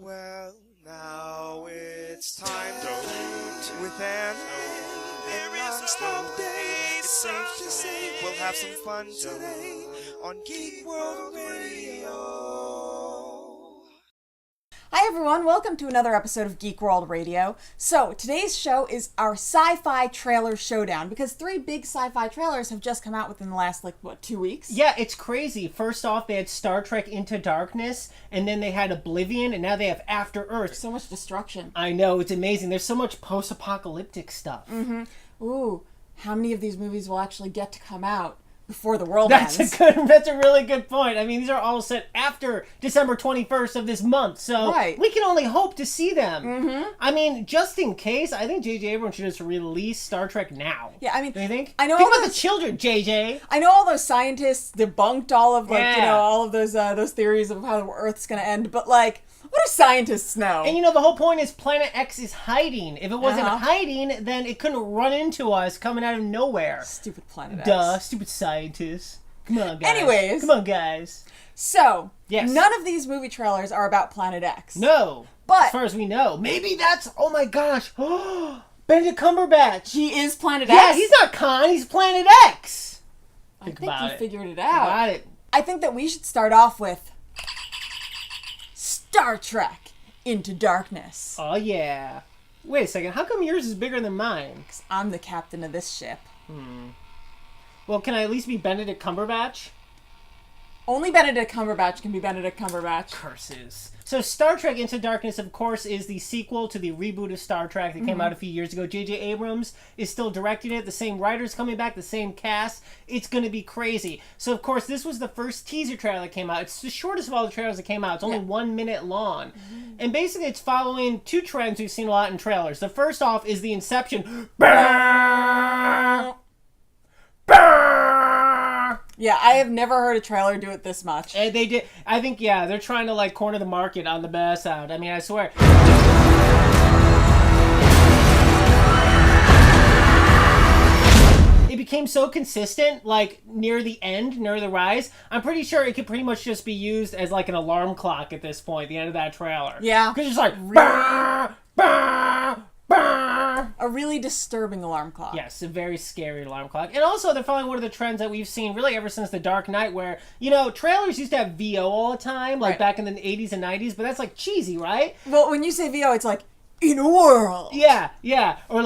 Well, now it's time to loot with an non-stop day. It's safe to say we'll have some fun today on Geek World Radio. Hi everyone, welcome to another episode of Geek World Radio. So, today's show is our Sci-Fi trailer showdown, because 3 big sci-fi trailers have just come out within the last, 2 weeks? Yeah, it's crazy. First off, they had Star Trek Into Darkness, and then they had Oblivion, and now they have After Earth. So much destruction. I know, it's amazing. There's so much post-apocalyptic stuff. Mm-hmm. Ooh, how many of these movies will actually get to come out before the world That's ends? That's a really good point. I mean, these are all set after December 21st of this month, so right. We can only hope to see them. Mm-hmm. I mean, just in case, I think J.J. Abrams should just release Star Trek now. Yeah, I mean, do you think? I know think all about those, the children, J.J. I know all those scientists debunked all of Yeah. all of those theories of how the Earth's gonna end, but what do scientists know? And the whole point is Planet X is hiding. If it wasn't hiding, then it couldn't run into us coming out of nowhere. Stupid Planet X. Duh, stupid scientists. Come on, guys. Anyways. Come on, guys. So, yes. None of these movie trailers are about Planet X. No. But as far as we know. Maybe that's, oh my gosh. Benedict Cumberbatch. He is Planet X? Yeah, he's not Khan, he's Planet X. I think about he it. figured it out. Got it. I think that we should start off with Star Trek Into Darkness. Oh, yeah. Wait a second. How come yours is bigger than mine? Because I'm the captain of this ship. Well, can I at least be Benedict Cumberbatch? Only Benedict Cumberbatch can be Benedict Cumberbatch. Curses. So Star Trek Into Darkness, of course, is the sequel to the reboot of Star Trek that came out a few years ago. J.J. Abrams is still directing it. The same writers coming back, the same cast. It's going to be crazy. So, of course, this was the first teaser trailer that came out. It's the shortest of all the trailers that came out. It's only 1 minute long. And basically, it's following 2 trends we've seen a lot in trailers. The first off is the Inception. Yeah, I have never heard a trailer do it this much. And they did. I think, yeah, they're trying to, corner the market on the bass sound. I mean, I swear. It became so consistent, near the end, near the rise. I'm pretty sure it could pretty much just be used as, an alarm clock at this point, the end of that trailer. Yeah. Because it's like, bah, bah, bah. A really disturbing alarm clock. Yes, a very scary alarm clock. And also, they're following one of the trends that we've seen really ever since The Dark Knight, where, trailers used to have VO all the time, back in the 80s and 90s, but that's, cheesy, right? Well, when you say VO, it's in a world. Yeah. Or,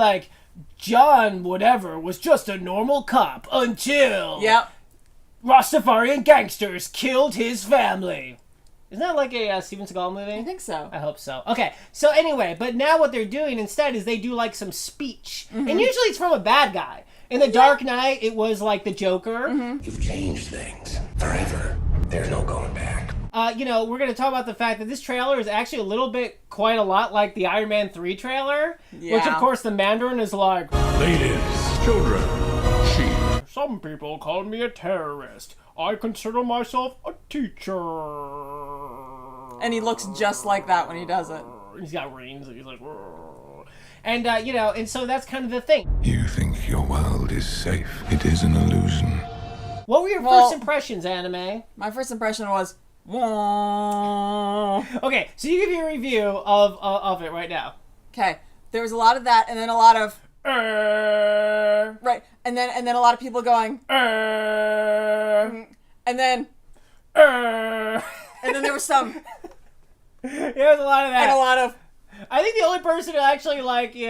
John whatever was just a normal cop until Rastafarian gangsters killed his family. Isn't that a Steven Seagal movie? I think so. I hope so. Okay, so anyway, but now what they're doing instead is they do some speech. And usually it's from a bad guy. In The Dark Knight, it was the Joker. You've changed things forever. There's no going back. We're going to talk about the fact that this trailer is actually quite a lot like the Iron Man 3 trailer. Yeah. Which, of course, the Mandarin is like, Ladies, children, sheep. some people call me a terrorist. I consider myself a teacher. And he looks just like that when he does it. He's got rings, and he's like, and, and so that's kind of the thing. You think your world is safe. It is an illusion. What were your first impressions, Anime? My first impression was, wah. Okay, so you give your review of it right now. Okay, there was a lot of that, and then a lot of, right, and then a lot of people going, and then there was some, There's a lot of that. and a lot of, I think the only person to actually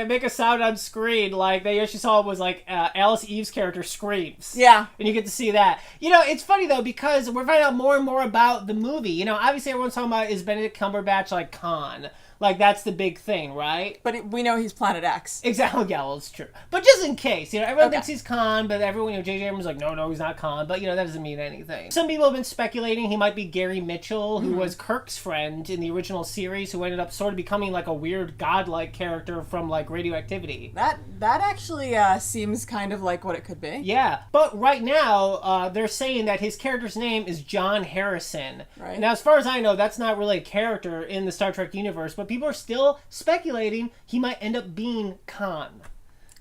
make a sound on screen they actually saw was Alice Eve's character screams. Yeah. And you get to see that. It's funny though because we're finding out more and more about the movie. Obviously everyone's talking about is Benedict Cumberbatch Khan. That's the big thing, right? but we know he's Planet X. Exactly. Yeah, well, it's true. But just in case, everyone thinks he's Khan, but everyone, J.J. Abrams is like, no, he's not Khan. But, that doesn't mean anything. Some people have been speculating he might be Gary Mitchell, who was Kirk's friend in the original series, who ended up sort of becoming a weird godlike character from, Radioactivity. That actually seems kind of like what it could be. Yeah. But right now, they're saying that his character's name is John Harrison. Right. Now, as far as I know, that's not really a character in the Star Trek universe, but people are still speculating he might end up being Khan.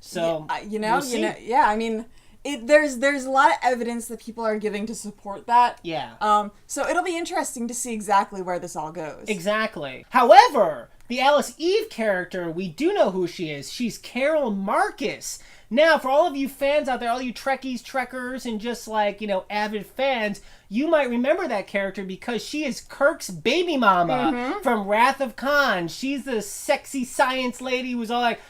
So, we'll see. I mean, There's a lot of evidence that people are giving to support that. Yeah. So it'll be interesting to see exactly where this all goes. Exactly. However, the Alice Eve character, we do know who she is. She's Carol Marcus. Now, for all of you fans out there, all you Trekkies, Trekkers, and just like, avid fans, you might remember that character because she is Kirk's baby mama from Wrath of Khan. She's the sexy science lady who's all like,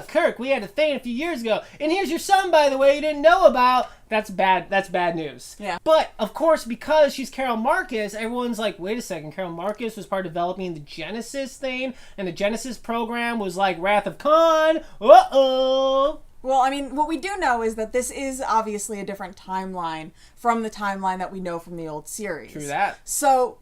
Kirk, we had a thing a few years ago, and here's your son, by the way, you didn't know about. That's bad news. Yeah. But, of course, because she's Carol Marcus, everyone's like, wait a second, Carol Marcus was part of developing the Genesis thing, and the Genesis program was like Wrath of Khan. Uh-oh. Well, I mean, what we do know is that this is obviously a different timeline from the timeline that we know from the old series. True that. So,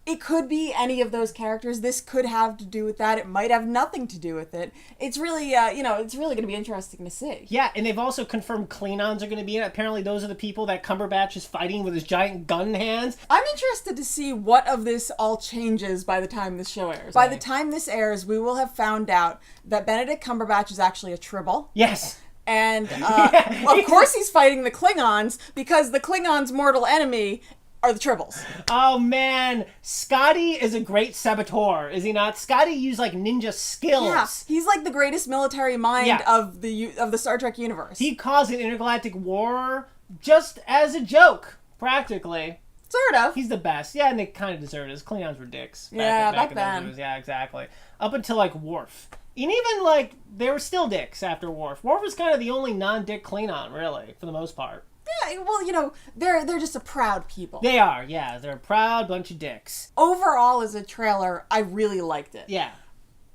it could be any of those characters. This could have to do with that. It might have nothing to do with it. It's really, it's really going to be interesting to see. Yeah, and they've also confirmed Klingons are going to be in it. Apparently, those are the people that Cumberbatch is fighting with his giant gun hands. I'm interested to see what of this all changes by the time this show airs. By the time this airs, we will have found out that Benedict Cumberbatch is actually a Tribble. Yes. And, of course he's fighting the Klingons, because the Klingons' mortal enemy are the Tribbles. Oh, man. Scotty is a great saboteur, is he not? Scotty used, like, ninja skills. Yeah, he's like the greatest military mind of the Star Trek universe. He caused an intergalactic war just as a joke, practically. Sort of. He's the best. Yeah, and they kind of deserved it. His Klingons were dicks. Back in then. those days. Yeah, exactly. Up until, like, Worf. And even, like, they were still dicks after Worf. Worf was kind of the only non-dick Klingon, really, for the most part. Yeah, well, they're just a proud people. They are, yeah. They're a proud bunch of dicks. Overall, as a trailer, I really liked it. Yeah.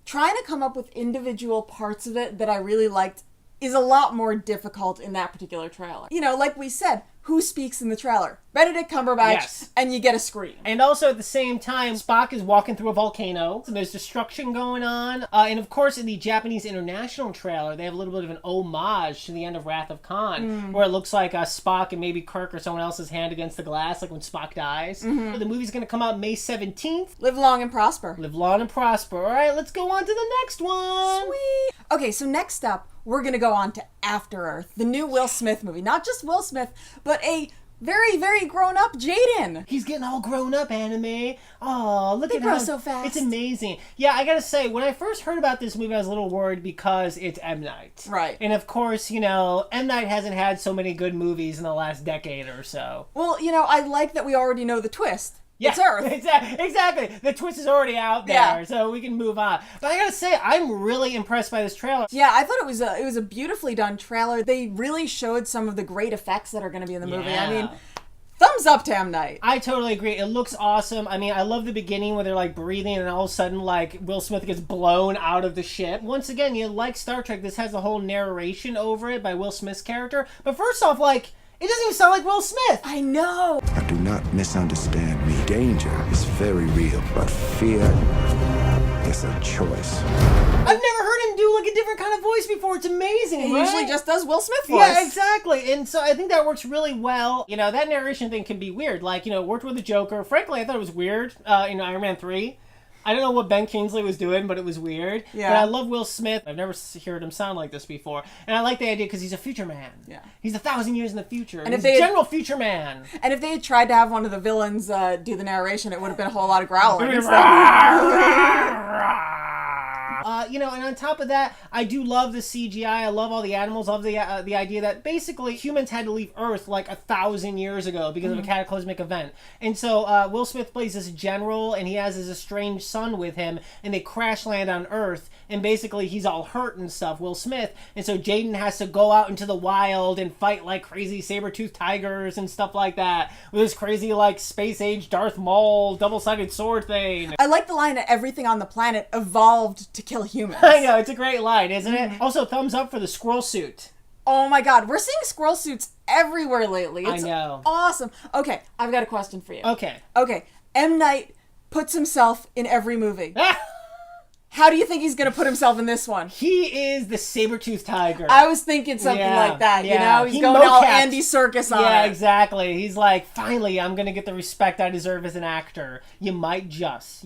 Trying to come up with individual parts of it that I really liked is a lot more difficult in that particular trailer. Like we said, who speaks in the trailer? Benedict Cumberbatch, and you get a scream. And also at the same time, Spock is walking through a volcano, so there's destruction going on. And of course, in the Japanese international trailer, they have a little bit of an homage to the end of Wrath of Khan, where it looks like Spock and maybe Kirk or someone else's hand against the glass, like when Spock dies. The movie's going to come out May 17th. Live long and prosper. Live long and prosper. All right, let's go on to the next one. Sweet. Okay, so next up, we're going to go on to After Earth, the new Will Smith movie. Not just Will Smith, but a very, very grown-up Jaden. He's getting all grown up, anime. Oh, look they at grow how so fast. It's amazing. Yeah, I gotta say, when I first heard about this movie, I was a little worried because it's M. Night. Right. And of course, M. Night hasn't had so many good movies in the last decade or so. Well, I like that we already know the twist. Yeah, it's Earth. Exactly. The twist is already out there, so we can move on. But I gotta say, I'm really impressed by this trailer. Yeah, I thought it was a beautifully done trailer. They really showed some of the great effects that are going to be in the movie. I mean, thumbs up to M. Night. I totally agree. It looks awesome. I mean, I love the beginning where they're like breathing and all of a sudden like Will Smith gets blown out of the ship. Once again, like Star Trek, this has a whole narration over it by Will Smith's character. But first off, like, it doesn't even sound like Will Smith. I know. Now, do not misunderstand me. Danger is very real, but fear is a choice. I've never heard him do like a different kind of voice before. It's amazing. He right? usually just does Will Smith voice. Yeah, exactly. And so I think that works really well. That narration thing can be weird. Like, worked with the Joker. Frankly, I thought it was weird. Iron Man 3. I don't know what Ben Kingsley was doing, but it was weird. Yeah. But I love Will Smith. I've never heard him sound like this before. And I like the idea because he's a future man. Yeah. He's 1,000 years in the future. And he's General Future Man. And if they had tried to have one of the villains do the narration, it would have been a whole lot of growling. And on top of that, I do love the CGI. I love all the animals. I love the idea that basically humans had to leave Earth like 1,000 years ago because of a cataclysmic event. And so Will Smith plays this general, and he has his estranged son with him, and they crash land on Earth. And basically, he's all hurt and stuff, Will Smith. And so Jaden has to go out into the wild and fight like crazy saber-toothed tigers and stuff like that with this crazy like space-age Darth Maul double-sided sword thing. I like the line that everything on the planet evolved to kill humans. I know, it's a great line, isn't it? Also, thumbs up for the squirrel suit. Oh my god, we're seeing squirrel suits everywhere lately. It's I know. Awesome. Okay, I've got a question for you. Okay. M. Night puts himself in every movie. How do you think he's going to put himself in this one? He is the saber-toothed tiger. I was thinking something like that, He's going all Andy Serkis on it. Yeah, exactly. He's like, finally, I'm going to get the respect I deserve as an actor. You might just,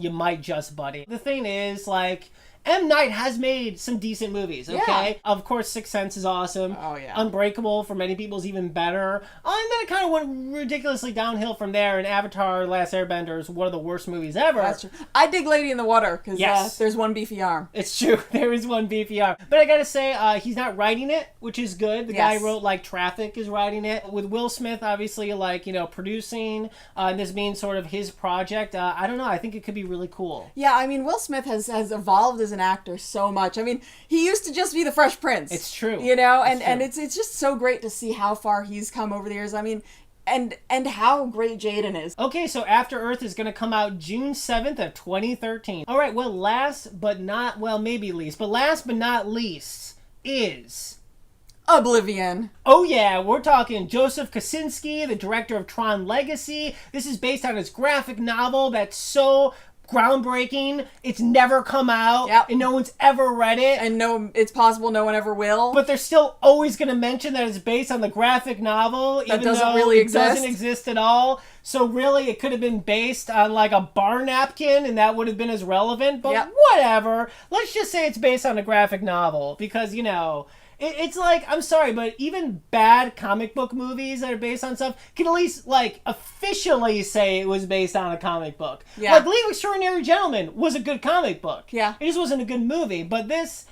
buddy. The thing is, like, M. Night has made some decent movies, okay? Yeah. Of course, Sixth Sense is awesome. Oh, yeah. Unbreakable, for many people, is even better. And then it kind of went ridiculously downhill from there, and Avatar: Last Airbender is one of the worst movies ever. That's true. I dig Lady in the Water, because Yes. there's one beefy arm. It's true. There is one beefy arm. But I gotta say, he's not writing it, which is good. The guy Yes. who wrote, like, Traffic is writing it. With Will Smith, obviously, like, producing, and this being sort of his project, I don't know. I think it could be really cool. Yeah, I mean, Will Smith has evolved as an actor so much. I mean, he used to just be the Fresh Prince. It's true. And it's just so great to see how far he's come over the years. I mean, and how great Jaden is. Okay, so After Earth is going to come out June 7th of 2013. All right, well, last but not least is Oblivion. Oh yeah, we're talking Joseph Kosinski, the director of Tron Legacy. This is based on his graphic novel that's so groundbreaking. It's never come out, Yep. and no one's ever read it. And no, it's possible no one ever will. But they're still always going to mention that it's based on the graphic novel, even doesn't though really it exist. doesn't exist at all. So really, it could have been based on like a bar napkin, and that would have been as relevant. But Yep. whatever. Let's just say it's based on a graphic novel, because it's like, I'm sorry, but even bad comic book movies that are based on stuff can at least, like, officially say it was based on a comic book. Yeah. Like, League of Extraordinary Gentlemen was a good comic book. Yeah. It just wasn't a good movie. But this,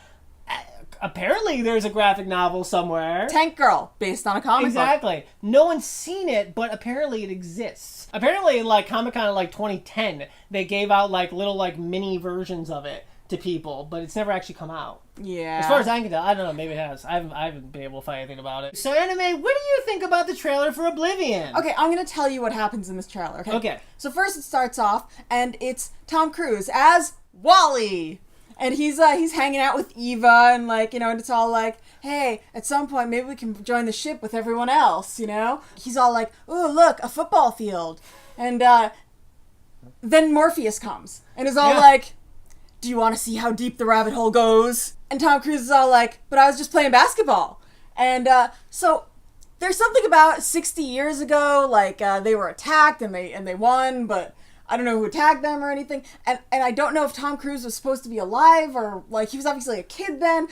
apparently there's a graphic novel somewhere. Tank Girl, based on a comic book. Exactly. No one's seen it, but apparently it exists. Apparently, like, Comic-Con in, like, 2010, they gave out, like, little, like, mini versions of it to people, but it's never actually come out. Yeah. As far as I can tell, I don't know, maybe it has. I haven't been able to find anything about it. So, Anime, what do you think about the trailer for Oblivion? Okay, I'm gonna tell you what happens in this trailer, okay? Okay. So first it starts off, and it's Tom Cruise as Wally! And he's hanging out with Eva, and and it's all like, hey, at some point maybe we can join the ship with everyone else, He's all like, ooh, look, a football field. And then Morpheus comes, and is all like, do you want to see how deep the rabbit hole goes? And Tom Cruise is all like, but I was just playing basketball. And so there's something about 60 years ago, they were attacked and they won, but I don't know who attacked them or anything. And I don't know if Tom Cruise was supposed to be alive, or he was obviously a kid then,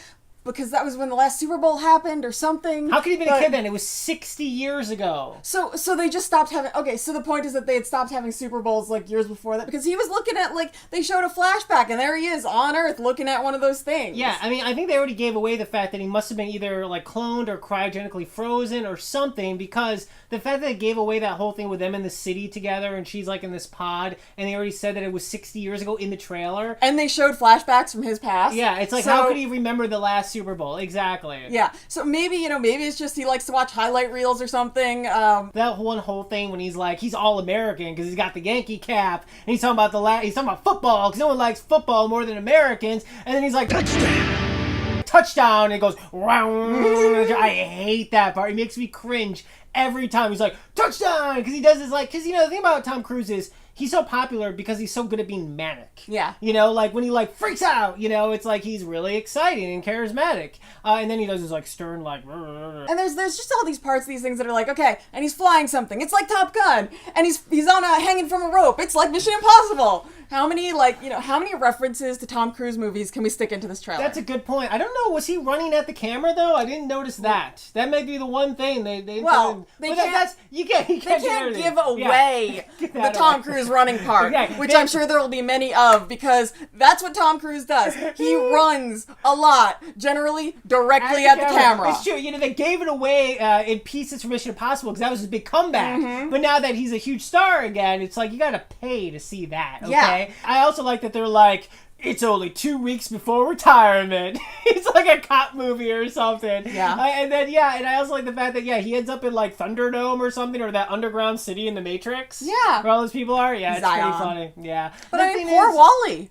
because that was when the last Super Bowl happened or something. How could he have been a kid then? It was 60 years ago. So they just stopped having... Okay, so the point is that they had stopped having Super Bowls, years before that, because he was looking at, they showed a flashback, and there he is, on Earth, looking at one of those things. Yeah, I mean, I think they already gave away the fact that he must have been either, cloned or cryogenically frozen or something, because the fact that they gave away that whole thing with them in the city together, and she's, in this pod, and they already said that it was 60 years ago in the trailer. And they showed flashbacks from his past. Yeah, it's how could he remember the last Super Bowl? Exactly. Yeah, so maybe it's just he likes to watch highlight reels or something. That whole thing when he's all American because he's got the Yankee cap, and he's talking about football because no one likes football more than Americans, and then he's like, touchdown, and it goes, round. I hate that part. It makes me cringe every time. He's like, touchdown, because he does this, because the thing about Tom Cruise is he's so popular because he's so good at being manic. Yeah. When he freaks out, it's he's really exciting and charismatic. And then he does this stern And there's just all these parts, these things that are okay, and he's flying something. It's like Top Gun, and he's on hanging from a rope. It's like Mission Impossible. How many how many references to Tom Cruise movies can we stick into this trailer? That's a good point. I don't know. Was he running at the camera though? I didn't notice that. That may be the one thing they can't you can't give away the Tom Cruise running part, which I'm sure there will be many of, because that's what Tom Cruise does. He runs a lot, generally directly at the camera. It's true. They gave it away in pieces for Mission Impossible because that was his big comeback. Mm-hmm. But now that he's a huge star again, it's you gotta pay to see that. Okay? Yeah. I also like that they're it's only 2 weeks before retirement. It's like a cop movie or something. Yeah. And I also like the fact that, he ends up in Thunderdome or something, or that underground city in The Matrix. Yeah. Where all those people are. Yeah, Zion. It's pretty funny. Yeah. But poor Wally.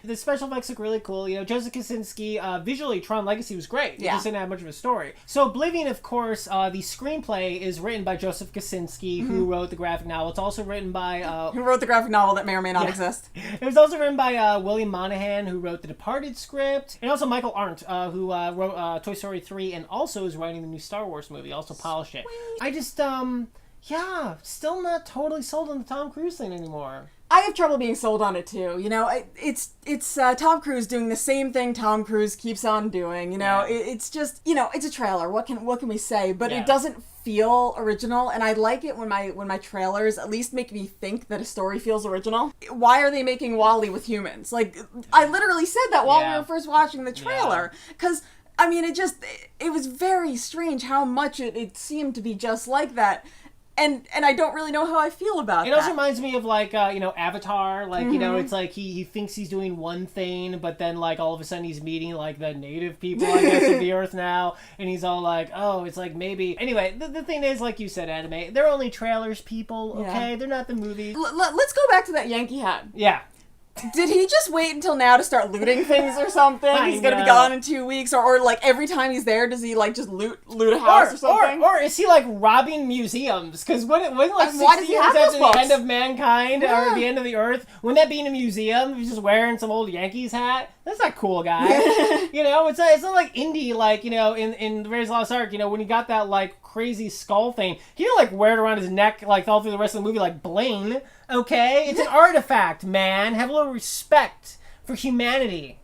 The special effects look really cool. Joseph Kosinski, visually, Tron Legacy was great. It just didn't have much of a story. So Oblivion, of course, the screenplay is written by Joseph Kosinski, who wrote the graphic novel. It's also written by... who wrote the graphic novel that may or may not exist. It was also written by William Monahan, who wrote the Departed script. And also Michael Arndt, who wrote Toy Story 3 and also is writing the new Star Wars movie, also polished it. I just, still not totally sold on the Tom Cruise thing anymore. I have trouble being sold on it too. You know, it's Tom Cruise doing the same thing Tom Cruise keeps on doing. You know, it's just, you know, it's a trailer. What can we say? But it doesn't feel original, and I like it when my trailers at least make me think that a story feels original. Why are they making WALL-E with humans? Like, I literally said that while we were first watching the trailer, because I mean, it was very strange how much it seemed to be just like that. And I don't really know how I feel about it. It also reminds me of, like, you know, Avatar. Like, you know, it's like he thinks he's doing one thing, but then, like, all of a sudden he's meeting, like, the native people, I guess, of the Earth now. And he's all like, oh, it's like maybe... Anyway, the thing is, like you said, Anime, they're only trailers, people, okay? They're not the movie. Let's go back to that Yankee hat. Yeah. Did he just wait until now to start looting things or something? He's gonna be gone in 2 weeks, or like every time he's there, does he like just loot a house or something? Or is he like robbing museums? Because when like 60 years after the end of mankind or the end of the Earth, wouldn't that be in a museum? He's just wearing some old Yankees hat. That's not cool, guy. You know, it's not like Indy, like, you know, in Raiders of the Lost Ark, you know, when he got that like crazy skull thing, he didn't like wear it around his neck like all through the rest of the movie like bling. Okay, it's an artifact, man. Have a little respect for humanity.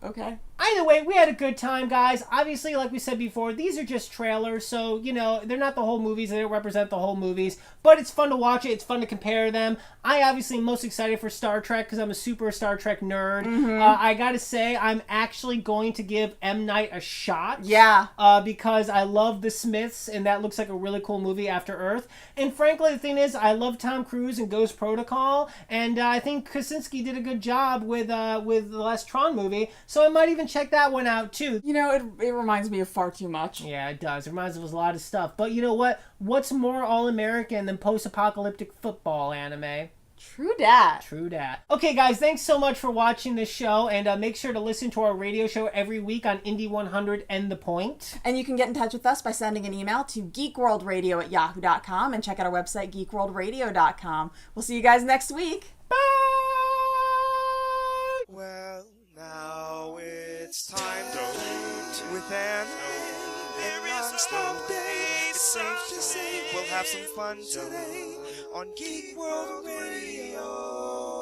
Okay. Either way, we had a good time, guys. Obviously, like we said before, these are just trailers, so, you know, they're not the whole movies. They don't represent the whole movies, but it's fun to watch it. It's fun to compare them. I obviously am most excited for Star Trek because I'm a super Star Trek nerd. I gotta say, I'm actually going to give M. Night a shot. Yeah. Because I love The Smiths, and that looks like a really cool movie after Earth. And frankly, the thing is, I love Tom Cruise and Ghost Protocol, and I think Krasinski did a good job with the last Tron movie, so I might even check that one out too. You know, it reminds me of far too much. Yeah, it does. It reminds us of a lot of stuff. But you know what? What's more all-American than post-apocalyptic football anime? True dat. True dat. Okay, guys, thanks so much for watching this show, and make sure to listen to our radio show every week on Indie 100 and The Point. And you can get in touch with us by sending an email to geekworldradio@yahoo.com and check out our website, geekworldradio.com. We'll see you guys next week. Bye! Well, now it's time to loot with an non-stop day. It's safe to say we'll have some fun today on Geek World Radio.